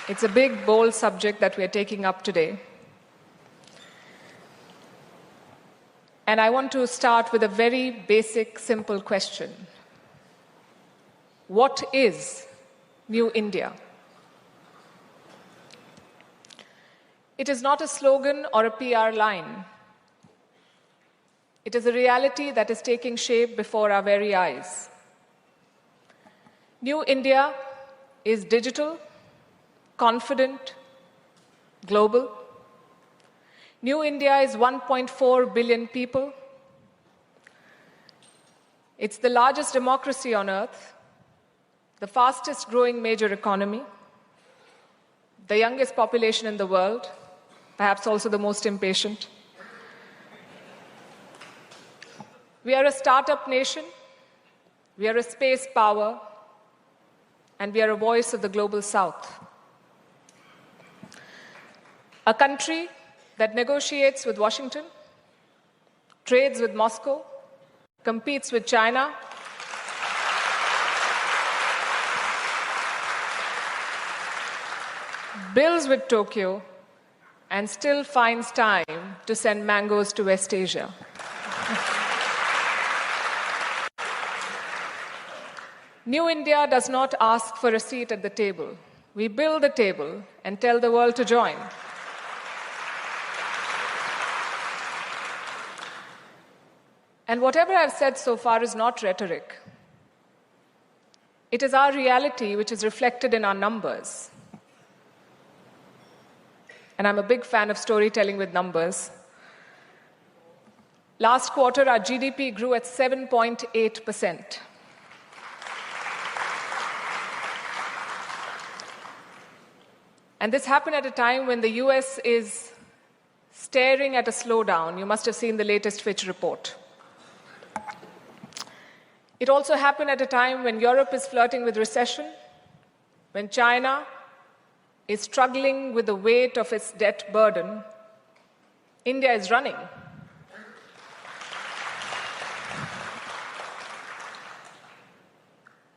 It's a big, bold subject that we are taking up today. And I want to start with a very basic, simple question. What is New India? It is not a slogan or a PR line. It is a reality that is taking shape before our very eyes. New India is digital, confident, global. New India is 1.4 billion people. It's the largest democracy on earth, the fastest growing major economy, the youngest population in the world, perhaps also the most impatient. We are a startup nation, we are a space power, and we are a voice of the global south. A country that negotiates with Washington, trades with Moscow, competes with China, builds with Tokyo, and still finds time to send mangoes to West Asia. New India does not ask for a seat at the table. We build the table and tell the world to join. And whatever I've said so far is not rhetoric. It is our reality which is reflected in our numbers. And I'm a big fan of storytelling with numbers. Last quarter, our GDP grew at 7.8%. And this happened at a time when the US is staring at a slowdown. You must have seen the latest Fitch report. It also happened at a time when Europe is flirting with recession, when China is struggling with the weight of its debt burden. India is running.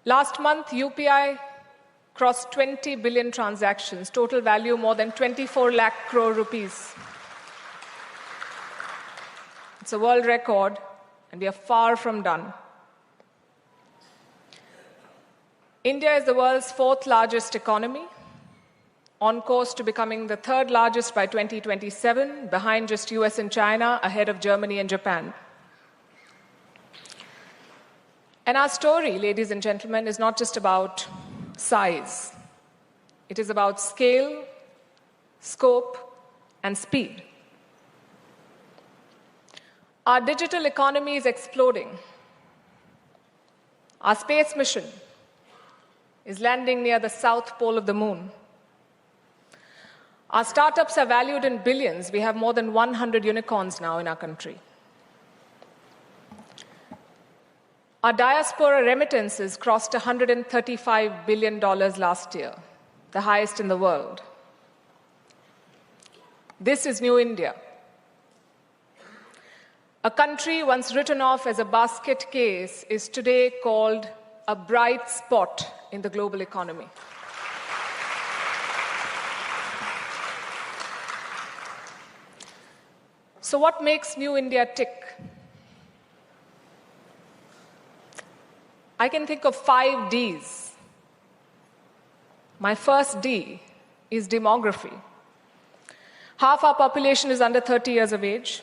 Last month, UPI crossed 20 billion transactions, total value more than 24 lakh crore rupees. It's a world record, and we are far from done. India is the world's fourth largest economy, on course to becoming the third largest by 2027, behind just US and China, ahead of Germany and Japan. And our story, ladies and gentlemen, is not just about size. It is about scale, scope, and speed. Our digital economy is exploding. Our space mission is landing near the south pole of the moon. Our startups are valued in billions. We have more than 100 unicorns now in our country. Our diaspora remittances crossed $135 billion last year, the highest in the world. This is New India. A country once written off as a basket case is today called a bright spot in the global economy. So what makes New India tick? I can think of 5 Ds. My first D is demography. Half our population is under 30 years of age.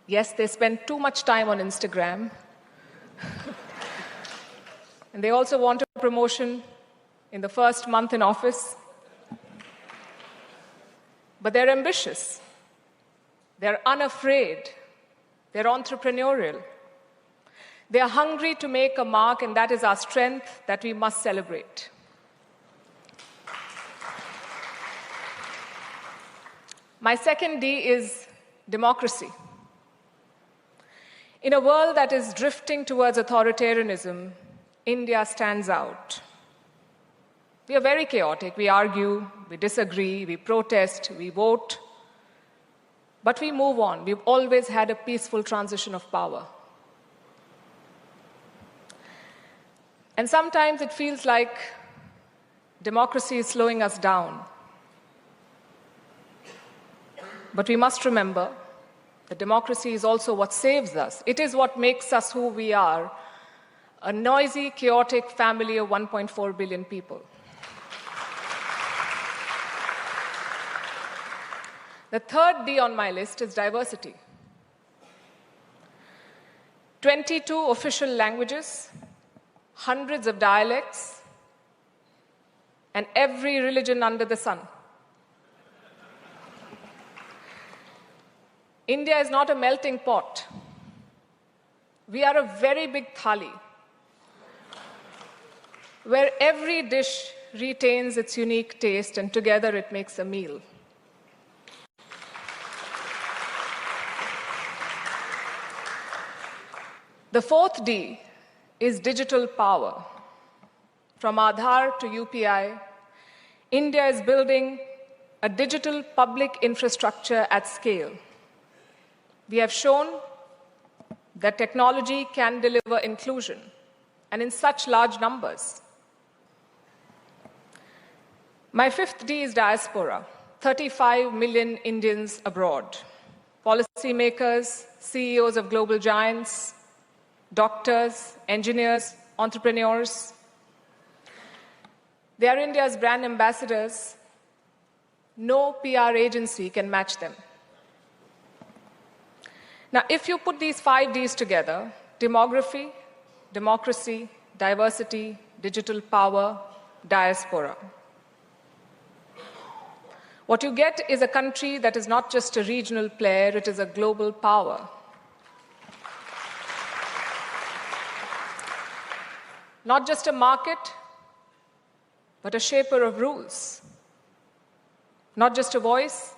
Yes, they spend too much time on Instagram. And they also want a promotion in the first month in office. But they're ambitious. They're unafraid. They're entrepreneurial. They are hungry to make a mark, and that is our strength that we must celebrate. My second D is democracy. In a world that is drifting towards authoritarianism, India stands out. We are very chaotic. We argue, we disagree, we protest, we vote. But we move on. We've always had a peaceful transition of power. And sometimes it feels like democracy is slowing us down. But we must remember that democracy is also what saves us. It is what makes us who we are, a noisy, chaotic family of 1.4 billion people. The third D on my list is diversity. 22 official languages, hundreds of dialects, and every religion under the sun. India is not a melting pot. We are a very big thali, where every dish retains its unique taste and together it makes a meal. The fourth D is digital power. From Aadhaar to UPI, India is building a digital public infrastructure at scale. We have shown that technology can deliver inclusion, and in such large numbers. My fifth D is diaspora, 35 million Indians abroad. Policymakers, CEOs of global giants, doctors, engineers, entrepreneurs. They are India's brand ambassadors. No PR agency can match them. Now, if you put these 5 Ds together, demography, democracy, diversity, digital power, diaspora, what you get is a country that is not just a regional player, it is a global power. Not just a market, but a shaper of rules. Not just a voice,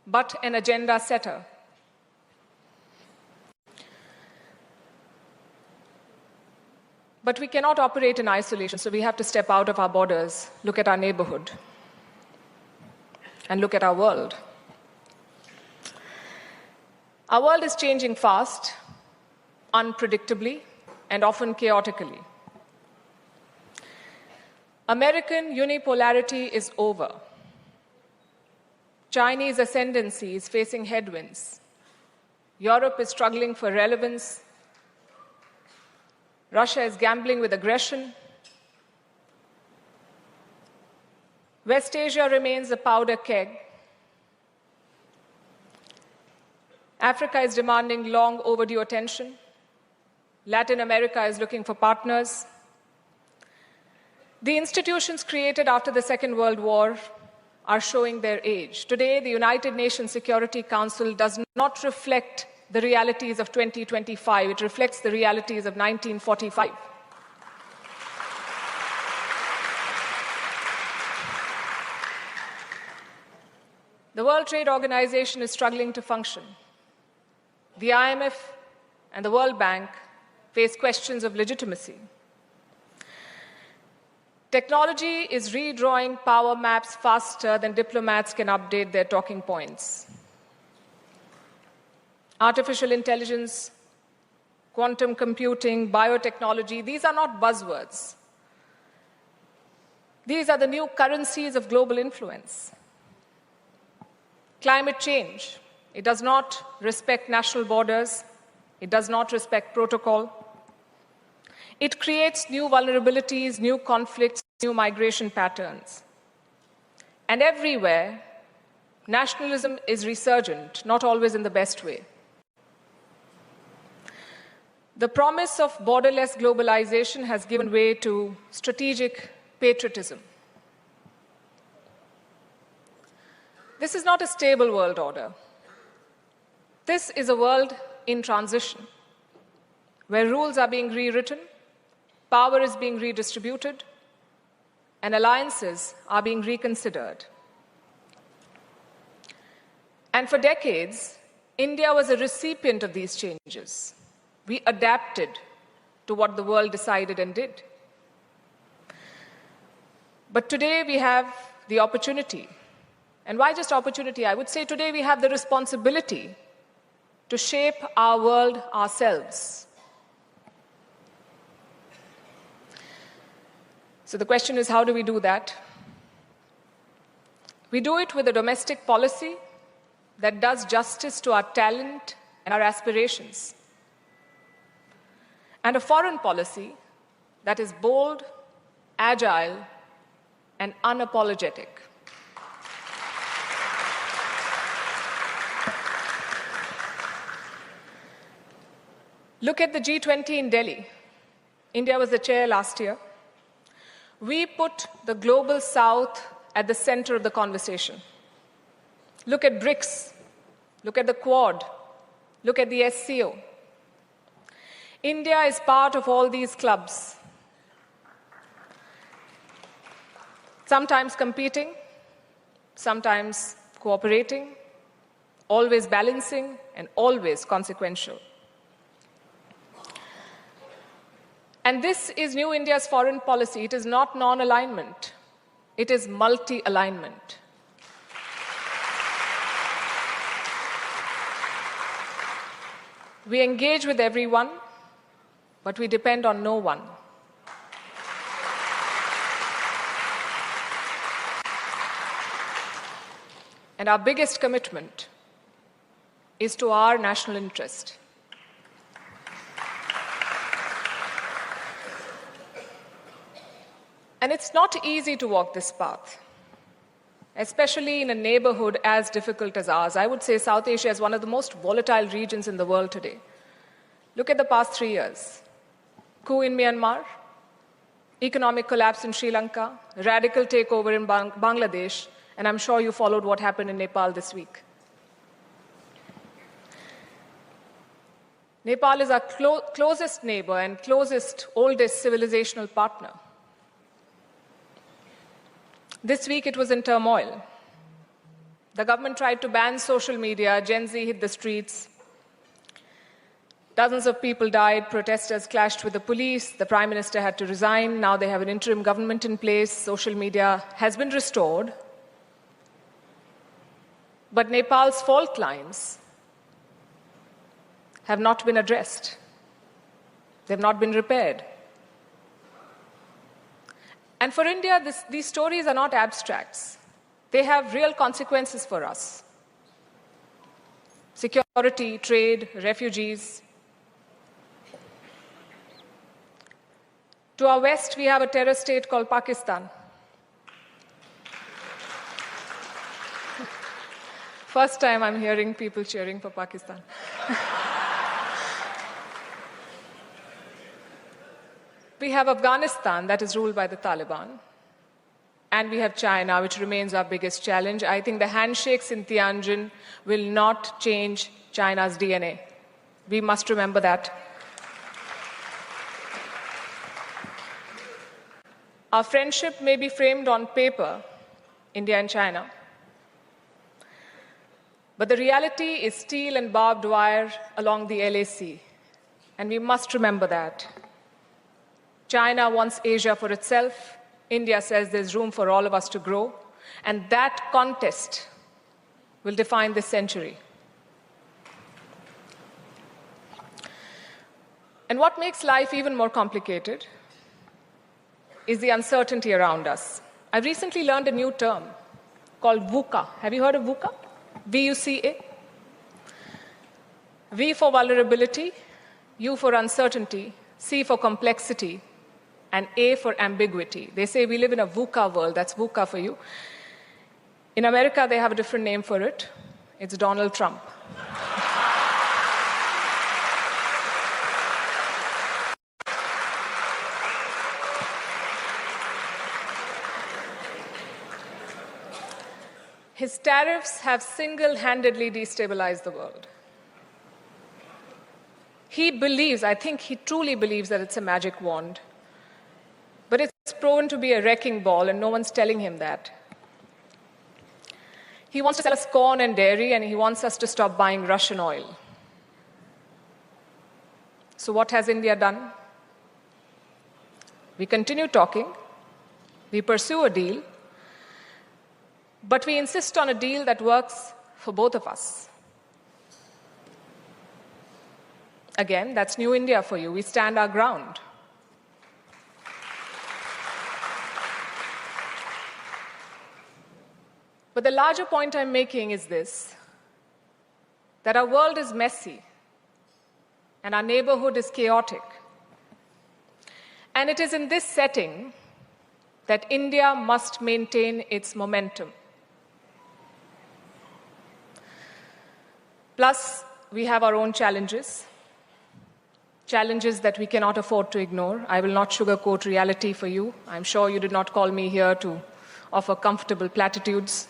but an agenda setter. But we cannot operate in isolation, so we have to step out of our borders, look at our neighborhood, and look at our world. Our world is changing fast, unpredictably, and often chaotically. American unipolarity is over. Chinese ascendancy is facing headwinds. Europe is struggling for relevance. Russia is gambling with aggression. West Asia remains a powder keg. Africa is demanding long overdue attention. Latin America is looking for partners. The institutions created after the Second World War are showing their age. Today, the United Nations Security Council does not reflect the realities of 2025. It reflects the realities of 1945. The World Trade Organization is struggling to function. The IMF and the World Bank face questions of legitimacy. Technology is redrawing power maps faster than diplomats can update their talking points. Artificial intelligence, quantum computing, biotechnology, these are not buzzwords. These are the new currencies of global influence. Climate change, it does not respect national borders. It does not respect protocol. It creates new vulnerabilities, new conflicts, new migration patterns. And everywhere, nationalism is resurgent, not always in the best way. The promise of borderless globalization has given way to strategic patriotism. This is not a stable world order. This is a world in transition, where rules are being rewritten, power is being redistributed, and alliances are being reconsidered. And for decades, India was a recipient of these changes. We adapted to what the world decided and did. But today we have the opportunity. And why just opportunity? I would say today we have the responsibility to shape our world ourselves. So the question is, how do we do that? We do it with a domestic policy that does justice to our talent and our aspirations, and a foreign policy that is bold, agile, and unapologetic. Look at the G20 in Delhi. India was the chair last year. We put the global south at the center of the conversation. Look at BRICS. Look at the Quad. Look at the SCO. India is part of all these clubs, sometimes competing, sometimes cooperating, always balancing, and always consequential. And this is New India's foreign policy. It is not non-alignment. It is multi-alignment. We engage with everyone, but we depend on no one. And our biggest commitment is to our national interest. And it's not easy to walk this path, especially in a neighborhood as difficult as ours. I would say South Asia is one of the most volatile regions in the world today. Look at the past 3 years. Coup in Myanmar, economic collapse in Sri Lanka, radical takeover in Bangladesh, and I'm sure you followed what happened in Nepal this week. Nepal is our closest neighbor and closest, oldest civilizational partner. This week it was in turmoil. The government tried to ban social media, Gen Z hit the streets. Dozens of people died, protesters clashed with the police, the Prime Minister had to resign, now they have an interim government in place, social media has been restored. But Nepal's fault lines have not been addressed. They've not been repaired. And for India, these stories are not abstracts. They have real consequences for us. Security, trade, refugees. To our west, we have a terror state called Pakistan. First time I'm hearing people cheering for Pakistan. We have Afghanistan that is ruled by the Taliban. And we have China, which remains our biggest challenge. I think the handshakes in Tianjin will not change China's DNA. We must remember that. Our friendship may be framed on paper, India and China. But the reality is steel and barbed wire along the LAC. And we must remember that. China wants Asia for itself. India says there's room for all of us to grow. And that contest will define this century. And what makes life even more complicated is the uncertainty around us. I recently learned a new term called VUCA. Have you heard of VUCA? V-U-C-A. V for vulnerability, U for uncertainty, C for complexity, and A for ambiguity. They say we live in a VUCA world. That's VUCA for you. In America, they have a different name for it. It's Donald Trump. His tariffs have single-handedly destabilized the world. He believes, I think he truly believes that it's a magic wand. But it's proven to be a wrecking ball, and no one's telling him that. He wants to sell us corn and dairy, and he wants us to stop buying Russian oil. So what has India done? We continue talking. We pursue a deal. But we insist on a deal that works for both of us. Again, that's New India for you. We stand our ground. But the larger point I'm making is this, that our world is messy and our neighborhood is chaotic. And it is in this setting that India must maintain its momentum. Plus, we have our own challenges that we cannot afford to ignore. I will not sugarcoat reality for you. I'm sure you did not call me here to offer comfortable platitudes.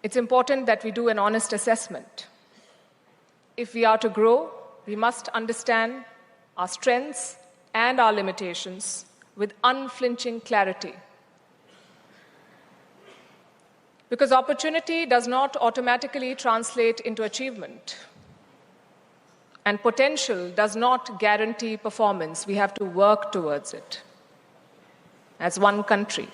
It's important that we do an honest assessment. If we are to grow, we must understand our strengths and our limitations with unflinching clarity. Because opportunity does not automatically translate into achievement. And potential does not guarantee performance. We have to work towards it as one country.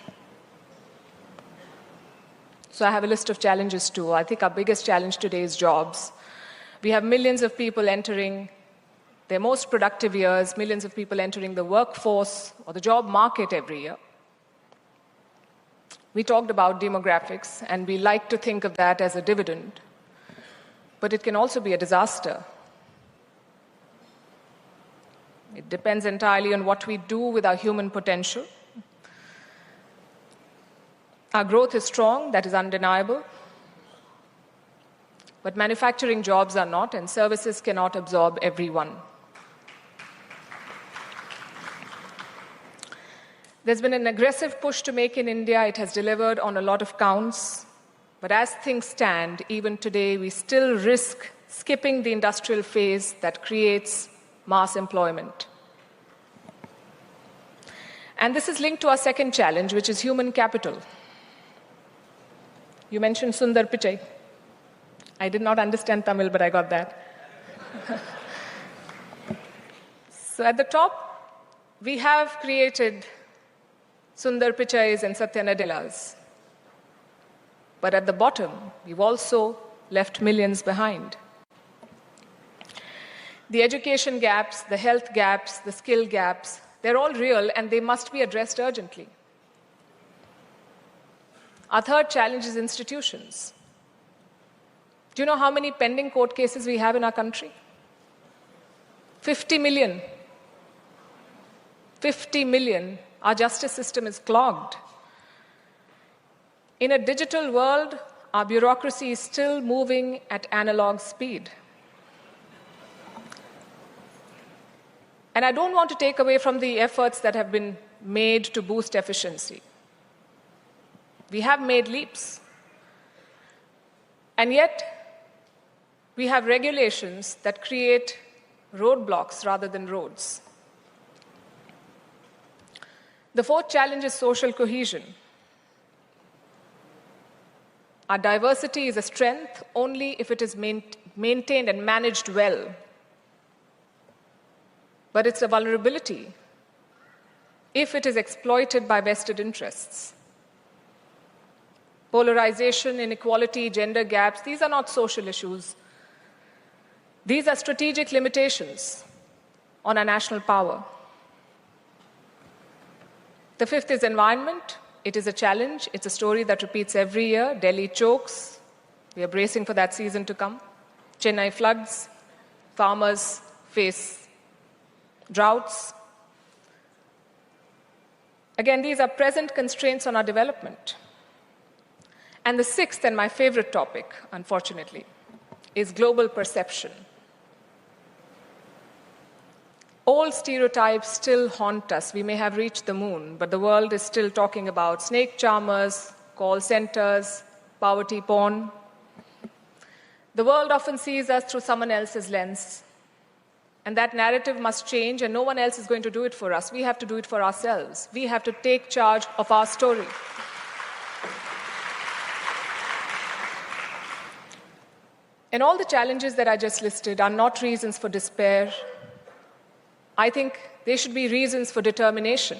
So I have a list of challenges too. I think our biggest challenge today is jobs. We have millions of people entering their most productive years, millions of people entering the workforce or the job market every year. We talked about demographics, and we like to think of that as a dividend, but it can also be a disaster. It depends entirely on what we do with our human potential. Our growth is strong, that is undeniable, but manufacturing jobs are not, and services cannot absorb everyone. There's been an aggressive push to make in India. It has delivered on a lot of counts. But as things stand, even today, we still risk skipping the industrial phase that creates mass employment. And this is linked to our second challenge, which is human capital. You mentioned Sundar Pichai. I did not understand Tamil, but I got that. So at the top, we have created Sundar Pichais and Satya Nadellas. But at the bottom, we've also left millions behind. The education gaps, the health gaps, the skill gaps, they're all real and they must be addressed urgently. Our third challenge is institutions. Do you know how many pending court cases we have in our country? 50 million. 50 million. Our justice system is clogged. In a digital world, our bureaucracy is still moving at analog speed. And I don't want to take away from the efforts that have been made to boost efficiency. We have made leaps. And yet, we have regulations that create roadblocks rather than roads. The fourth challenge is social cohesion. Our diversity is a strength only if it is maintained and managed well. But it's a vulnerability if it is exploited by vested interests. Polarization, inequality, gender gaps, these are not social issues. These are strategic limitations on our national power. The fifth is environment. It is a challenge. It's a story that repeats every year. Delhi chokes. We are bracing for that season to come. Chennai floods. Farmers face droughts. Again, these are present constraints on our development. And the sixth, and my favorite topic, unfortunately, is global perception. Old stereotypes still haunt us. We may have reached the moon, but the world is still talking about snake charmers, call centers, poverty porn. The world often sees us through someone else's lens. And that narrative must change, and no one else is going to do it for us. We have to do it for ourselves. We have to take charge of our story. And all the challenges that I just listed are not reasons for despair. I think they should be reasons for determination.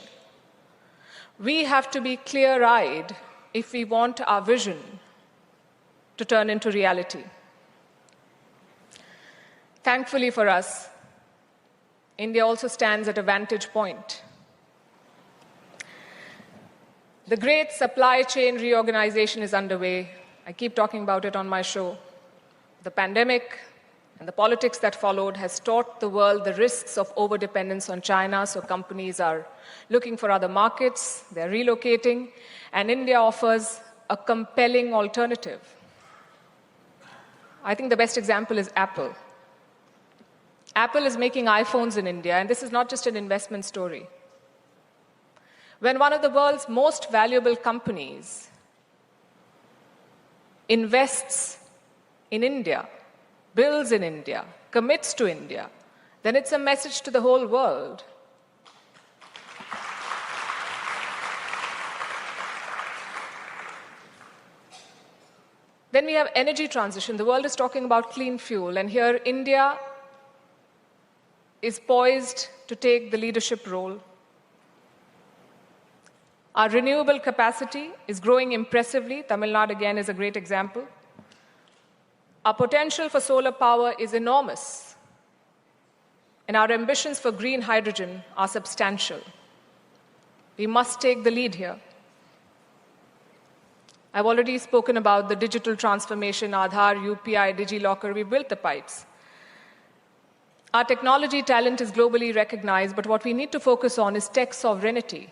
We have to be clear-eyed if we want our vision to turn into reality. Thankfully for us, India also stands at a vantage point. The great supply chain reorganization is underway. I keep talking about it on my show. The pandemic and the politics that followed has taught the world the risks of overdependence on China, so companies are looking for other markets, they're relocating, and India offers a compelling alternative. I think the best example is Apple. Apple is making iPhones in India, and this is not just an investment story. When one of the world's most valuable companies invests in India, builds in India, commits to India, then it's a message to the whole world. Then we have energy transition. The world is talking about clean fuel, and here India is poised to take the leadership role. Our renewable capacity is growing impressively. Tamil Nadu, again, is a great example. Our potential for solar power is enormous, and our ambitions for green hydrogen are substantial. We must take the lead here. I've already spoken about the digital transformation, Aadhaar, UPI, DigiLocker. We built the pipes. Our technology talent is globally recognized, but what we need to focus on is tech sovereignty.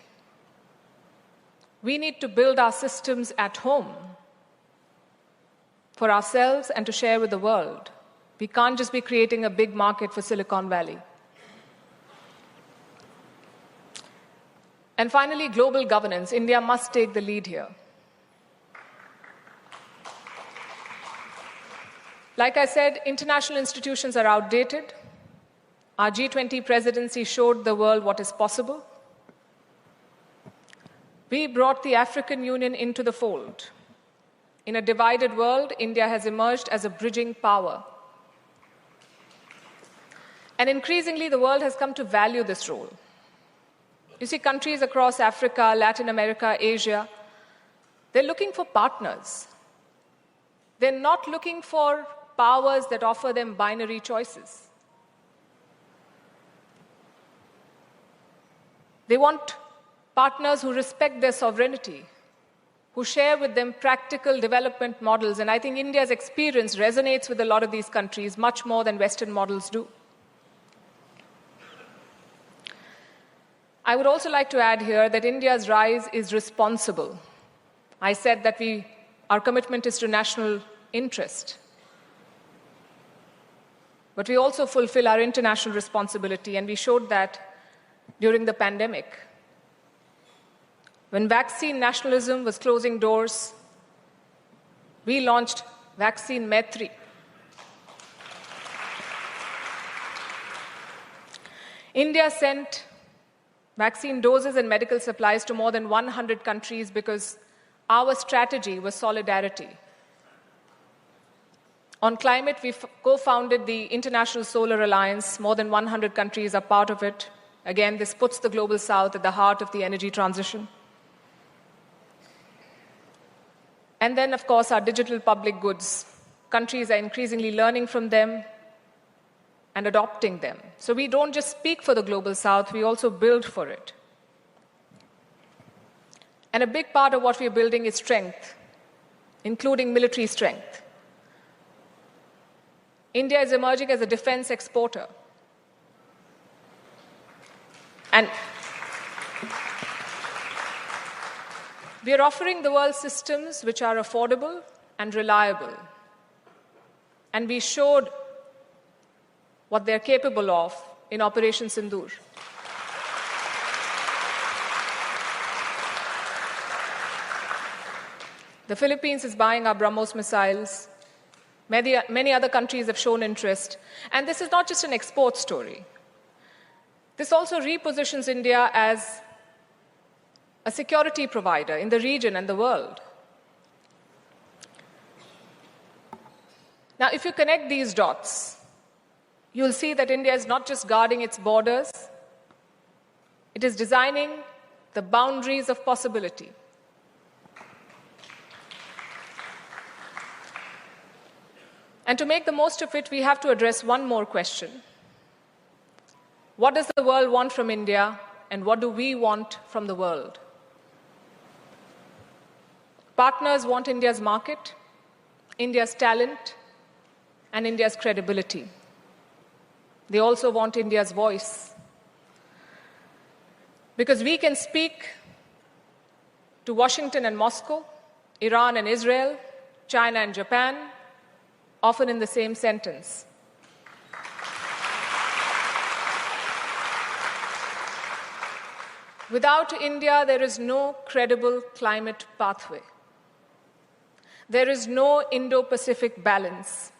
We need to build our systems at home for ourselves and to share with the world. We can't just be creating a big market for Silicon Valley. And finally, global governance. India must take the lead here. Like I said, international institutions are outdated. Our G20 presidency showed the world what is possible. We brought the African Union into the fold. In a divided world, India has emerged as a bridging power. And increasingly, the world has come to value this role. You see, countries across Africa, Latin America, Asia, they're looking for partners. They're not looking for powers that offer them binary choices. They want partners who respect their sovereignty, who share with them practical development models. And I think India's experience resonates with a lot of these countries much more than Western models do. I would also like to add here that India's rise is responsible. I said that our commitment is to national interest. But we also fulfill our international responsibility, and we showed that during the pandemic. When vaccine nationalism was closing doors, we launched Vaccine Maitri. India sent vaccine doses and medical supplies to more than 100 countries because our strategy was solidarity. On climate, we co-founded the International Solar Alliance. More than 100 countries are part of it. Again, this puts the Global South at the heart of the energy transition. And then, of course, our digital public goods. Countries are increasingly learning from them and adopting them. So we don't just speak for the Global South, we also build for it. And a big part of what we're building is strength, including military strength. India is emerging as a defense exporter. And we are offering the world systems which are affordable and reliable. And we showed what they're capable of in Operation Sindoor. The Philippines is buying our BrahMos missiles. Many other countries have shown interest. And this is not just an export story. This also repositions India as a security provider in the region and the world. Now, if you connect these dots, you'll see that India is not just guarding its borders, it is designing the boundaries of possibility. And to make the most of it, we have to address one more question. What does the world want from India, and what do we want from the world? Partners want India's market, India's talent, and India's credibility. They also want India's voice. Because we can speak to Washington and Moscow, Iran and Israel, China and Japan, often in the same sentence. Without India, there is no credible climate pathway. There is no Indo-Pacific balance.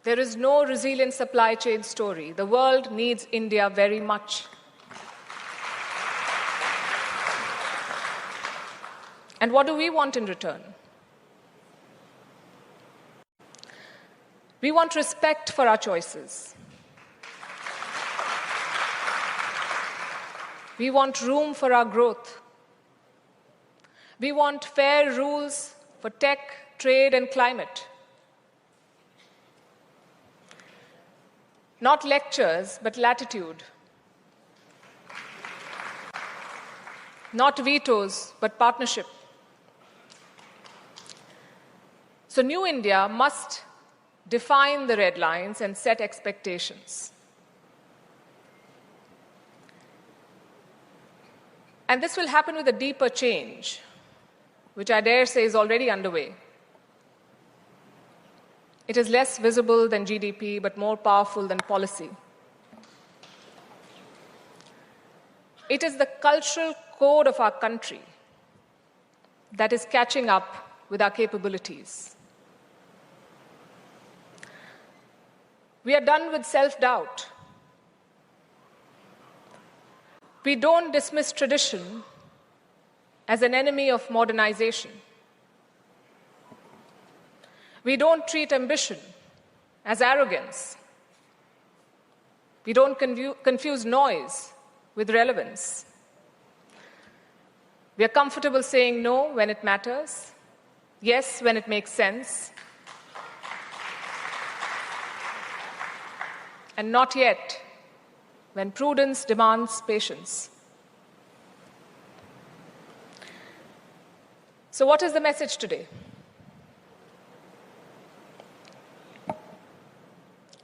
There is no resilient supply chain story. The world needs India very much. And what do we want in return? We want respect for our choices. We want room for our growth. We want fair rules for tech, trade, and climate. Not lectures, but latitude. Not vetoes, but partnership. So New India must define the red lines and set expectations. And this will happen with a deeper change, which I dare say is already underway. It is less visible than GDP, but more powerful than policy. It is the cultural code of our country that is catching up with our capabilities. We are done with self-doubt. We don't dismiss tradition as an enemy of modernization. We don't treat ambition as arrogance. We don't confuse noise with relevance. We are comfortable saying no when it matters, yes when it makes sense, and not yet when prudence demands patience. So what is the message today?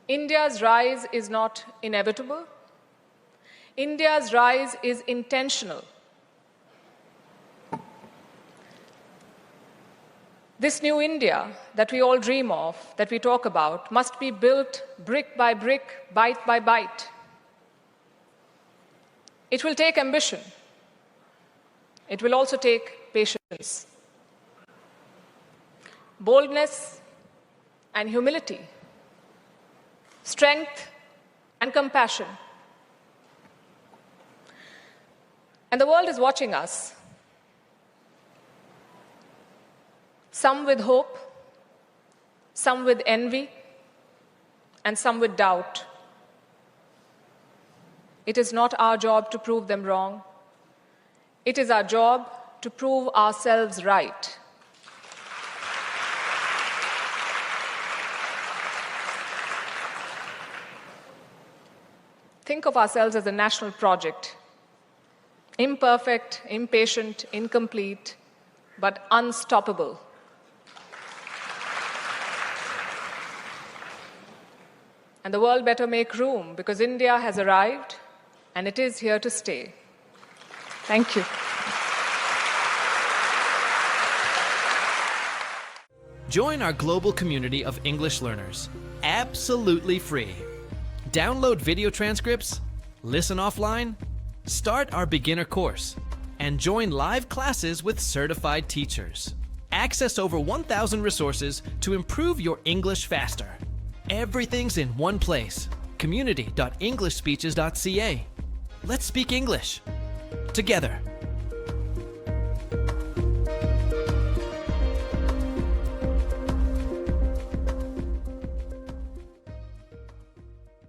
India's rise is not inevitable. India's rise is intentional. This new India that we all dream of, that we talk about, must be built brick by brick, bite by bite. It will take ambition. It will also take patience, boldness and humility, strength and compassion. And the world is watching us, some with hope, some with envy, and some with doubt. It is not our job to prove them wrong. It is our job to prove ourselves right. Think of ourselves as a national project. Imperfect, impatient, incomplete, but unstoppable. And the world better make room, because India has arrived and it is here to stay. Thank you. Join our global community of English learners, absolutely free. Download video transcripts, listen offline, start our beginner course, and join live classes with certified teachers. Access over 1,000 resources to improve your English faster. Everything's in one place. community.englishspeeches.ca. Let's speak English together.